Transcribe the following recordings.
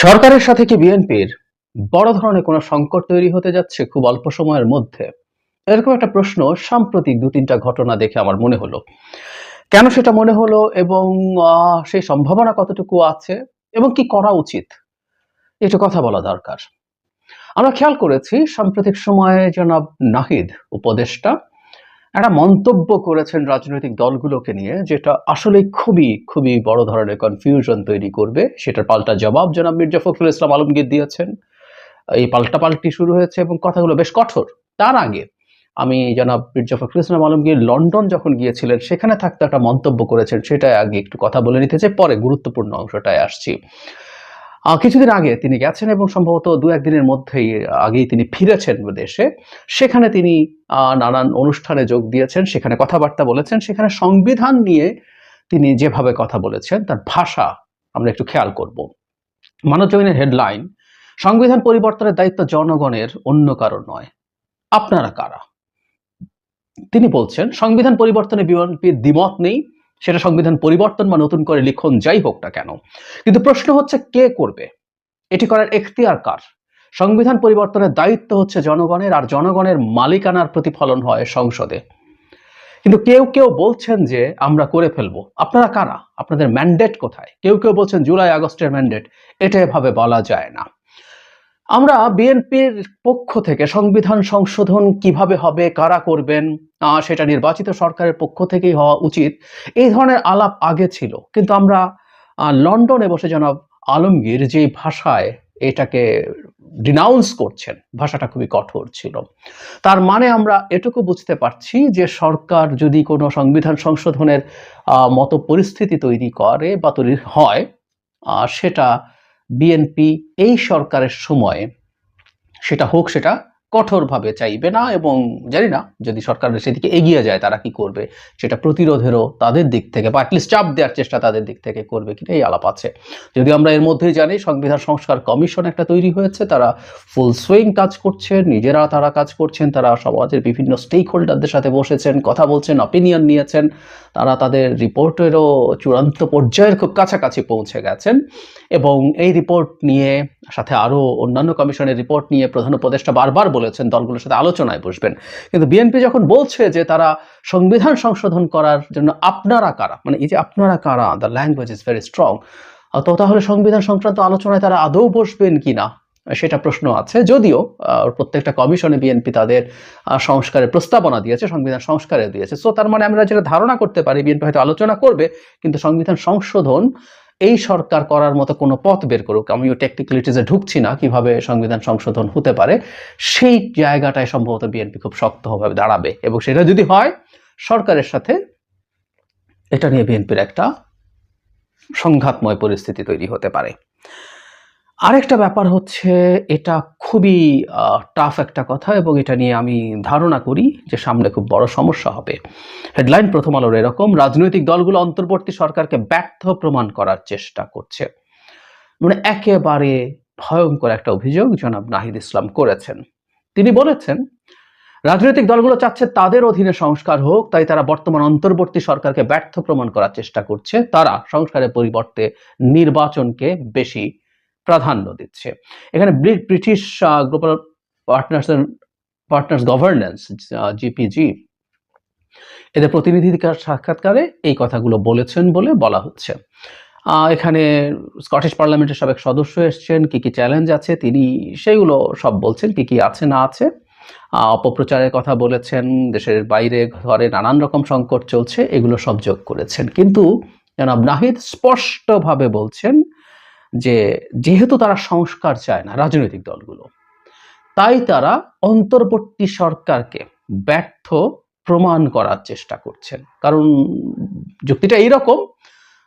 সরকারের সাথে কি বিএনপির বড় ধরনের কোনো সংকট তৈরি হতে যাচ্ছে খুব অল্প সময়ের মধ্যে? এরকম একটা প্রশ্ন সাম্প্রতিক ২-৩টা ঘটনা দেখে আমার মনে হলো। কেন সেটা মনে হলো এবং সেই সম্ভাবনা কতটুকু আছে এবং কি করা উচিত? একটু কথা বলা দরকার। আমরা খেয়াল করেছি সাম্প্রতিক সময়ে জনাব নাহিদ উপদেষ্টা একটা মন্তব্য করেছেন রাজনৈতিক দলগুলোকে নিয়ে, যেটা আসলেই খুবই বড় ধরনের কনফিউশন তৈরি করবে। সেটার পাল্টা জবাব জনাব মির্জা ফখরুল ইসলাম আলমগীর দিয়েছেন। এই পাল্টাপাল্টি শুরু হয়েছে এবং কথাগুলো বেশ কঠোর। তার আগে আমি জনাব মির্জা ফখরুল ইসলাম আলমগীর লন্ডন যখন গিয়েছিলেন সেখানে থাকতে একটা মন্তব্য করেছেন, সেটা আগে একটু কথা বলে নিতে চাই, পরে গুরুত্বপূর্ণ অংশটায় আসছি। কিছুদিন আগে তিনি গেছেন এবং সম্ভবত ২-১ দিনের মধ্যেই আগেই তিনি ফিরেছেন দেশে। সেখানে তিনি নানান অনুষ্ঠানে যোগ দিয়েছেন, সেখানে কথাবার্তা বলেছেন। সেখানে সংবিধান নিয়ে তিনি যেভাবে কথা বলেছেন তার ভাষা আমরা একটু খেয়াল করব। মানবজমিনের হেডলাইন, সংবিধান পরিবর্তনের দায়িত্ব জনগণের, অন্য কারো নয়। আপনারা কারা? তিনি বলছেন সংবিধান পরিবর্তনে বিএনপির দ্বিমত নেই, সেটা সংবিধান পরিবর্তন বা নতুন করে লিখন যাই হোক না কেন। কিন্তু প্রশ্ন হচ্ছে কে করবে, এটি করার এখতিয়ার কার? সংবিধান পরিবর্তনের দায়িত্ব হচ্ছে জনগণের, আর জনগণের মালিকানার প্রতিফলন হয় সংসদে। কিন্তু কেউ বলছেন যে আমরা করে ফেলবো। আপনারা কারা? আপনাদের ম্যান্ডেট কোথায়? কেউ বলছেন জুলাই আগস্টের ম্যান্ডেট। এটা এভাবে বলা যায় না। আমরা বিএনপির পক্ষ থেকে সংবিধান সংশোধন কিভাবে হবে, কারা করবেন, সেটা নির্বাচিত সরকারের পক্ষ থেকেই হওয়া উচিত, এই ধরনের আলাপ আগে ছিল। কিন্তু আমরা লন্ডনে বসে জনাব আলমগীর যে ভাষায় এটাকে ডিনাউন্স করছেন, ভাষাটা খুবই কঠোর ছিল। তার মানে আমরা এটুকু বুঝতে পারছি যে সরকার যদি কোনো সংবিধান সংশোধনের মতো পরিস্থিতি তৈরি করে বা তৈরি হয়, সেটা বিএনপি এই সরকারের সময়ে সেটা হোক, সেটা কঠোরভাবে চাইবে না। এবং জানি না যদি সরকার সেদিকে এগিয়ে যায় তারা কি করবে, সেটা প্রতিরোধেরও তাদের দিক থেকে বা অ্যাটলিস্ট চাপ দেওয়ার চেষ্টা তাদের দিক থেকে করবে কিনা এই আলাপ আছে। যদি আমরা এর মধ্যেই জানি সংবিধান সংস্কার কমিশন একটা তৈরি হয়েছে, তারা ফুল সুইং কাজ করছে, নিজেরা তারা কাজ করছেন, তারা সমাজের বিভিন্ন স্টেক হোল্ডারদের সাথে বসেছেন, কথা বলছেন, অপিনিয়ন নিয়েছেন, তারা তাদের রিপোর্টেরও চূড়ান্ত পর্যায়ের খুব কাছাকাছি পৌঁছে গেছেন। এবং এই রিপোর্ট নিয়ে সাথে আরও অন্যান্য কমিশনের রিপোর্ট নিয়ে প্রধান উপদেষ্টা বারবার বলেছেন দলগুলোর সাথে আলোচনায় বসবেন। কিন্তু বিএনপি যখন বলছে যে তারা সংবিধান সংশোধন করার জন্য আপনারা কারা, মানে এই যে আপনারা কারা, the language is very strong. তো তাহলে সংবিধান সংক্রান্ত আলোচনায় তারা আদৌ বসবেন কিনা সেটা প্রশ্ন আছে। যদিও প্রত্যেকটা কমিশনে বিএনপি তাদের সংস্কারের প্রস্তাবনা দিয়েছে, সংবিধান সংস্কারে দিয়েছে। সো তার মানে আমরা যেটা ধারণা করতে পারি বিএনপি হয়তো আলোচনা করবে, কিন্তু সংবিধান সংশোধন এই সরকার করার মতো কোনো পথ বের করুক, আমিও টেকনিক্যালিটিসে ঢুকছি না কিভাবে সংবিধান সংশোধন হতে পারে, সেই জায়গাটায় সম্ভবত বিএনপি খুব শক্তভাবে দাঁড়াবে। এবং সেটা যদি হয় সরকারের সাথে, এটা নিয়ে বিএনপির একটা সংঘাতময় পরিস্থিতি তৈরি হতে পারে। আরেকটা ব্যাপার হচ্ছে, এটা খুবই টাফ একটা কথা এবং এটা নিয়ে আমি ধারণা করি যে সামনে খুব বড় সমস্যা হবে। হেডলাইন প্রথম আলোর এরকম, রাজনৈতিক দলগুলো অন্তর্বর্তী সরকারকে ব্যর্থ প্রমাণ করার চেষ্টা করছে। মানে একেবারে ভয়ঙ্কর একটা অভিযোগ জনাব নাহিদ ইসলাম করেছেন। তিনি বলেছেন রাজনৈতিক দলগুলো চাচ্ছে তাদের অধীনে সংস্কার হোক, তাই তারা বর্তমান অন্তর্বর্তী সরকারকে ব্যর্থ প্রমাণ করার চেষ্টা করছে। তারা সংস্কারের পরিবর্তে নির্বাচনকে বেশি প্রাধান্য দিচ্ছে। এখানে British global partners governance, GPG, এদের প্রতিনিধির সাক্ষাৎকারে এই কথাগুলো বলেছেন বলে বলা হচ্ছে। এখানে স্কটিশ পার্লামেন্টের সাবেক সদস্য এসছেন, কি চ্যালেঞ্জ আছে তিনি সেগুলো সব বলছেন, কি আছে না আছে। অপপ্রচারের কথা বলেছেন, দেশের বাইরে ঘরে নানান রকম সংকট চলছে, এগুলো সব যোগ করেছেন। কিন্তু জনাব নাহিদ স্পষ্টভাবে বলছেন যে যেহেতু তারা সংস্কার চায় না রাজনৈতিক দলগুলো, তাই তারা অন্তর্বর্তী সরকারকে ব্যর্থ প্রমাণ করার চেষ্টা করছেন। কারণ যুক্তিটা এইরকম,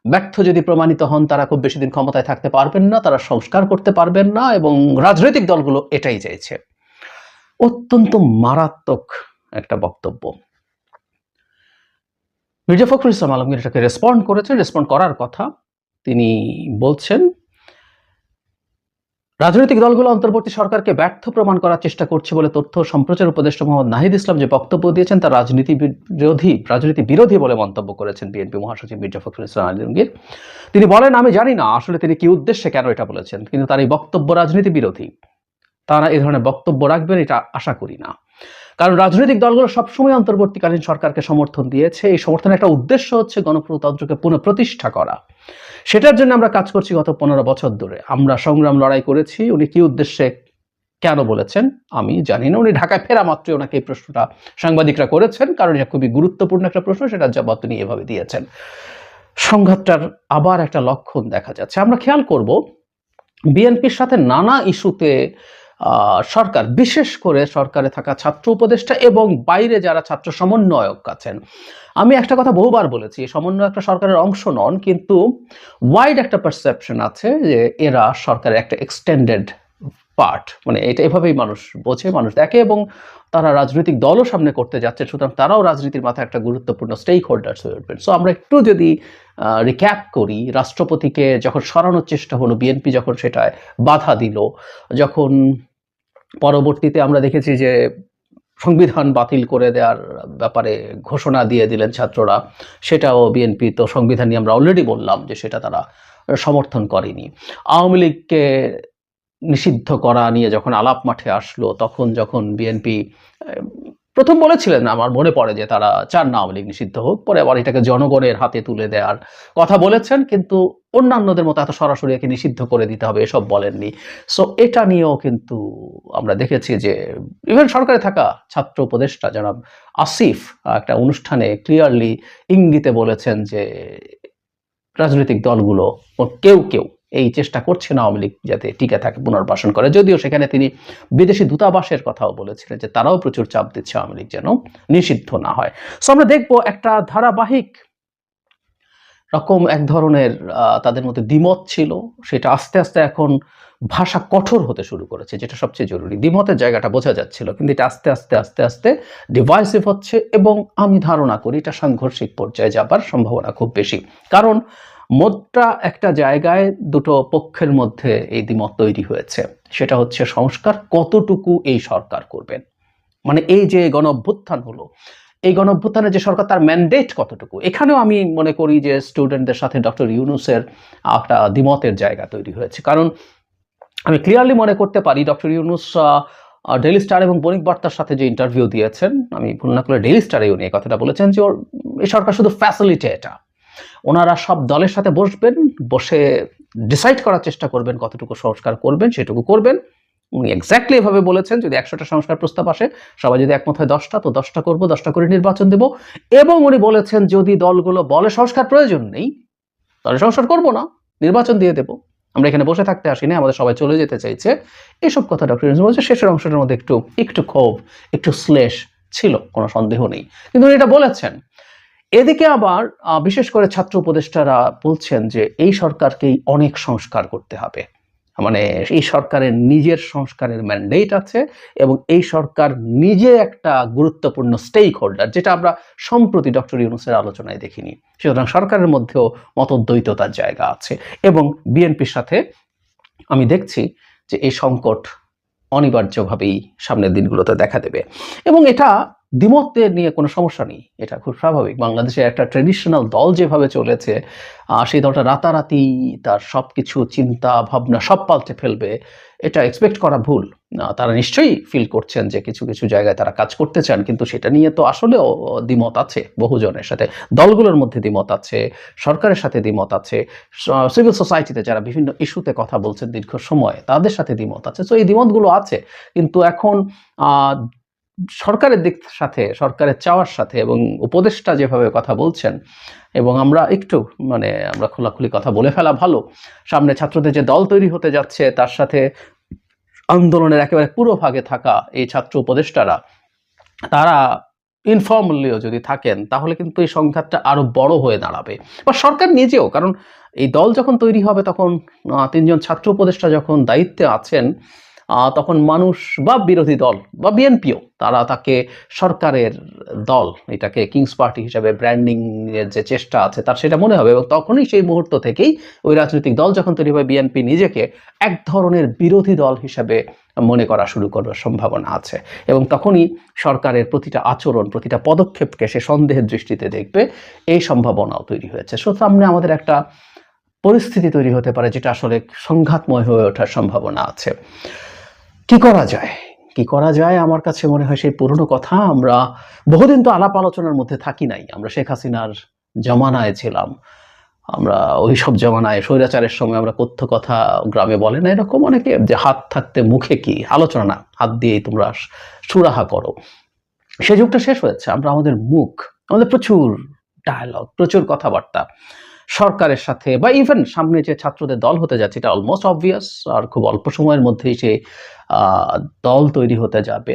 ব্যর্থ যদি প্রমাণিত হন তারা খুব বেশি দিন ক্ষমতায় থাকতে পারবেন না, তারা সংস্কার করতে পারবেন না, এবং রাজনৈতিক দলগুলো এটাই চাইছে। অত্যন্ত মারাত্মক একটা বক্তব্য। মির্জা ফখরুল ইসলাম আলমগীর এটাকে রেসপন্ড করেছেন, রেসপন্ড করার কথা। তিনি বলছেন রাজনৈতিক দলগুলো অন্তর্বর্তী সরকারকে ব্যর্থ প্রমাণ করার চেষ্টা করছে বলে তথ্য ও সম্প্রচার উপদেষ্টা মোহাম্মদ নাহিদ ইসলাম যে বক্তব্য দিয়েছেন তা রাজনীতি বিরোধী বলে মন্তব্য করেছেন বিএনপি মহাসচিব মির্জা ফখরুল ইসলাম আলমগীর। তিনি বলেন, আমি জানি না আসলে তিনি কি উদ্দেশ্যে কেন এটা বলেছেন, কিন্তু তার এই বক্তব্য রাজনীতি বিরোধী। তারা এই ধরনের বক্তব্য রাখবেন এটা আশা করি না, কারণ রাজনৈতিক দলগুলো সবসময় অন্তর্বর্তীকালীন সরকারকে সমর্থন দিয়েছে। এই সমর্থনের একটা উদ্দেশ্য হচ্ছে গণপ্রজাতন্ত্রকে পুনঃপ্রতিষ্ঠা করা। সেটার জন্য আমরা কাজ করছি গত 15 বছর ধরে। আমরা সংগ্রাম লড়াই করেছি। উনি কি উদ্দেশ্যে কেন বলেছেন আমি জানি না। উনি ঢাকায় ফেরা মাত্রই ওনাকে এই প্রশ্নটা সাংবাদিকরা করেছেন, কারণ এটা খুবই গুরুত্বপূর্ণ একটা প্রশ্ন। সেটার জবাব তিনি এভাবে দিয়েছেন। সংঘাতটার আবার একটা লক্ষণ দেখা যাচ্ছে। আমরা খেয়াল করব বিএনপির সাথে নানা ইস্যুতে সরকার, বিশেষ করে সরকারে থাকা ছাত্র উপদেষ্টা এবং বাইরে যারা ছাত্র সমন্বয়ক আছেন, আমি একটা কথা বহুবার বলেছি, সমন্বয়করা সরকারের অংশ নন, কিন্তু ওয়াইড একটা পারসেপশন আছে যে এরা সরকারের একটা এক্সটেন্ডেড পার্ট। মানে এটা এভাবেই মানুষ বোঝে, মানুষ দেখে, এবং তারা রাজনৈতিক দলও সামনে করতে যাচ্ছে, সুতরাং তারাও রাজনীতির মাথায় একটা গুরুত্বপূর্ণ স্টেক হোল্ডার্স হয়ে উঠবেন। সো আমরা একটু যদি রিক্যাপ করি, রাষ্ট্রপতিকে যখন সরানোর চেষ্টা হলো, বিএনপি যখন সেটায় বাধা দিল, যখন পরবর্তীতে আমরা দেখেছি যে সংবিধান বাতিল করে দেওয়ার ব্যাপারে ঘোষণা দিয়ে দিলেন ছাত্ররা, সেটাও বিএনপি, তো সংবিধান নিয়ে আমরা অলরেডি বললাম যে সেটা তারা সমর্থন করেনি। আওয়ামী লীগকে নিষিদ্ধ করা নিয়ে যখন আলাপ মাঠে আসলো, তখন যখন বিএনপি প্রথম বলেছিলেন, আমার মনে পড়ে যে তারা চান না আওয়ামী লীগ নিষিদ্ধ হোক, পরে আবার এটাকে জনগণের হাতে তুলে দেওয়ার কথা বলেছেন, কিন্তু অন্যান্যদের মতো এত সরাসরি একে নিষিদ্ধ করে দিতে হবে এসব বলেননি। সো এটা নিয়েও কিন্তু আমরা দেখেছি যে ইভেন সরকারে থাকা ছাত্র উপদেষ্টা জনাব আসিফ একটা অনুষ্ঠানে ক্লিয়ারলি ইঙ্গিতে বলেছেন যে রাজনৈতিক দলগুলো কেউ কেউ এই চেষ্টা করছে না আওয়ামী লীগ যাতে টিকে থাকে, পুনর্বাসন করে। যদিও সেখানে তিনি বিদেশি দূতাবাসের কথাও বলেছিলেন যে তারাও প্রচুর চাপ দিচ্ছে আওয়ামী লীগ যেন নিষিদ্ধ না হয়। সো আমরা দেখবো একটা ধারাবাহিক রকম এক ধরনের তাদের মধ্যে দ্বিমত ছিল, সেটা আস্তে আস্তে এখন ভাষা কঠোর হতে শুরু করেছে, যেটা সবচেয়ে জরুরি। দ্বিমতের জায়গাটা বোঝা যাচ্ছিল, কিন্তু এটা আস্তে আস্তে আস্তে আস্তে ডিভাইসিভ হচ্ছে, এবং আমি ধারণা করি এটা সাংঘর্ষিক পর্যায়ে যাবার সম্ভাবনা খুব বেশি। কারণ মোটটা একটা জায়গায় দুটো পক্ষের মধ্যে এই দ্বিমত তৈরি হয়েছে, সেটা হচ্ছে সংস্কার কতটুকু এই সরকার করবেন। মানে এই যে গণ অভ্যুত্থান হলো, এই গণ অভ্যুত্থানের যে সরকার, তার ম্যান্ডেট কতটুকু। এখানেও আমি মনে করি যে স্টুডেন্টদের সাথে ডক্টর ইউনূসের একটা দ্বিমতের জায়গা তৈরি হয়েছে। কারণ আমি ক্লিয়ারলি মনে করতে পারি ডক্টর ইউনূস ডেইলি স্টার এবং বণিক বার্তার সাথে যে ইন্টারভিউ দিয়েছেন, আমি ভুল না করে ডেইলি স্টারে উনি এই কথাটা বলেছেন যে এই সরকার শুধু ফ্যাসিলিটেটর। ওনারা সব দলের সাথে বসবেন, বসে ডিসাইড করার চেষ্টা করবেন কতটুকু সংস্কার করবেন, সেটুকু করবেন। উনি এক্স্যাক্টলি এভাবে বলেছেন, যদি 100টা সংস্কার প্রস্তাব আসে, সবাই যদি একমত হয় 10টা, তো 10টা করবো, 10টা করে নির্বাচন দেব। এবং উনি বলেছেন যদি দলগুলো বলে সংস্কার প্রয়োজন নেই, তাহলে সংস্কার করবো না, নির্বাচন দিয়ে দেব। আমরা এখানে বসে থাকতে আসিনি, আমাদের সবাই চলে যেতে চাইছে। এসব কথা ডক্টর ইউনূস বলছে। শেষের অংশটার মধ্যে একটু ক্ষোভ, একটু শ্লেষ ছিল, কোনো সন্দেহ নেই, কিন্তু উনি এটা বলেছেন। এদিকে আবার বিশেষ করে ছাত্র উপদেষ্টারা বলছেন যে এই সরকারকেই অনেক সংস্কার করতে হবে। মানে এই সরকারের নিজের সংস্কারের ম্যান্ডেট আছে, এবং এই সরকার নিজে একটা গুরুত্বপূর্ণ স্টেক হোল্ডার, যেটা আমরা সম্প্রতি ডক্টর ইউনূসের আলোচনায় দেখিনি। সুতরাং সরকারের মধ্যেও মতদ্বৈততার জায়গা আছে, এবং বিএনপির সাথে আমি দেখছি যে এই সংকট অনিবার্যভাবেই সামনের দিনগুলোতে দেখা দেবে। এবং এটা দ্বিমতের নিয়ে কোনো সমস্যা নেই, এটা খুব স্বাভাবিক। বাংলাদেশের একটা ট্রেডিশনাল দল যেভাবে চলেছে, সেই দলটা রাতারাতি তার সব কিছু চিন্তা ভাবনা সব পাল্টে ফেলবে, এটা এক্সপেক্ট করা ভুল। তারা নিশ্চয়ই ফিল করছেন যে কিছু কিছু জায়গায় তারা কাজ করতে চান, কিন্তু সেটা নিয়ে তো আসলেও দ্বিমত আছে। বহুজনের সাথে, দলগুলোর মধ্যে দ্বিমত আছে, সরকারের সাথে দ্বিমত আছে, সিভিল সোসাইটিতে যারা বিভিন্ন ইস্যুতে কথা বলছেন দীর্ঘ সময়, তাদের সাথে দ্বিমত আছে। তো এই দ্বিমতগুলো আছে, কিন্তু এখন সরকারের দিক সাথে, সরকারের চাওয়ার সাথে, এবং উপদেষ্টা যেভাবে কথা বলছেন, এবং আমরা একটু আমরা খোলাখুলি কথা বলে ফেলা ভালো। সামনে ছাত্রদের যে দল তৈরি হতে যাচ্ছে, তার সাথে আন্দোলনের একেবারে পুরো ভাগে থাকা এই ছাত্র উপদেষ্টারা, তারা ইনফর্মালিও যদি থাকেন, তাহলে কিন্তু এই সংঘাতটা আরো বড় হয়ে দাঁড়াবে। বা সরকার নিজেও, কারণ এই দল যখন তৈরি হবে, তখন 3জন ছাত্র উপদেষ্টা যখন দায়িত্বে আছেন, তখন মানুষ বা বিরোধী দল বা বিএনপিও তারা তাকে সরকারের দল, এটাকে কিংস পার্টি হিসাবে ব্র্যান্ডিং এর যে চেষ্টা আছে তার সেটা মনে হবে, এবং তখনই সেই মুহূর্ত থেকেই ওই রাজনৈতিক দল যখন তৈরি হবে, বিএনপি নিজেকে এক ধরনের বিরোধী দল হিসাবে মনে করা শুরু করার সম্ভাবনা আছে, এবং তখনই সরকারের প্রতিটা আচরণ, প্রতিটা পদক্ষেপকে সে সন্দেহের দৃষ্টিতে দেখবে, এই সম্ভাবনাও তৈরি হয়েছে। সো সামনে আমাদের একটা পরিস্থিতি তৈরি হতে পারে যেটা আসলে সংঘাতময় হয়ে ওঠার সম্ভাবনা আছে। কি করা যায়? কি করা যায়? আমার কাছে মনে হয় সেই পুরনো কথা, আমরা বহুদিন তো আলাপ আলোচনার মধ্যে থাকি নাই। আমরা শেখ হাসিনার জমানায় ছিলাম। আমরা ওইসব জমানায় স্বৈরাচারের সময় আমরা কথ্য কথা গ্রামে বলে না এরকম অনেকে, যে হাত থাকতে মুখে কি, আলোচনা না, হাত দিয়েই তোমরা সুরাহা করো। সে যুগটা শেষ হয়েছে। আমরা আমাদের মুখ, আমাদের প্রচুর ডায়ালগ, প্রচুর কথাবার্তা সরকারের সাথে বা ইভেন সামনে যে ছাত্রদের দল হতে যাচ্ছে, এটা অলমোস্ট অবভিয়াস, আর খুব অল্প সময়ের মধ্যেই সে দল তৈরি হতে যাবে।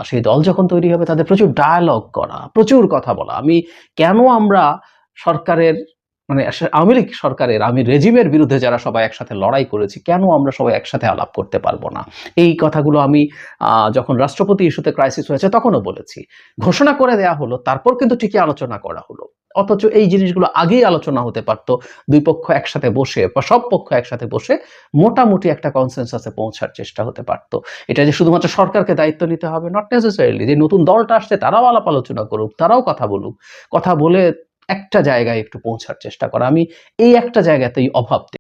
সেই দল যখন তৈরি হবে তাদের প্রচুর ডায়ালগ করা, প্রচুর কথা বলা। কেন আমরা সরকারের, মানে আওয়ামী লীগ সরকারের, আমি রেজিমের বিরুদ্ধে যারা সবাই একসাথে লড়াই করেছি, কেন আমরা সবাই একসাথে আলাপ করতে পারবো না? এই কথাগুলো আমি যখন রাষ্ট্রপতি ইস্যুতে ক্রাইসিস হয়েছে তখনও বলেছি। ঘোষণা করে দেয়া হলো, তারপর কিন্তু ঠিকই আলোচনা করা হলো, অথচ এই জিনিসগুলো আগেই আলোচনা হতে পারতো। দুই পক্ষ একসাথে বসে বা সব পক্ষ একসাথে বসে মোটামুটি একটা কনসেনসাসে পৌঁছার চেষ্টা হতে পারতো। এটা যে শুধুমাত্র সরকারকে দায়িত্ব নিতে হবে, নট নেসেসারিলি। যে নতুন দলটা আসছে তারাও আলাপ আলোচনা করুক, তারাও কথা বলুক, কথা বলে একটা জায়গায় একটু পৌঁছার চেষ্টা করা। আমি এই একটা জায়গাতেই অভাব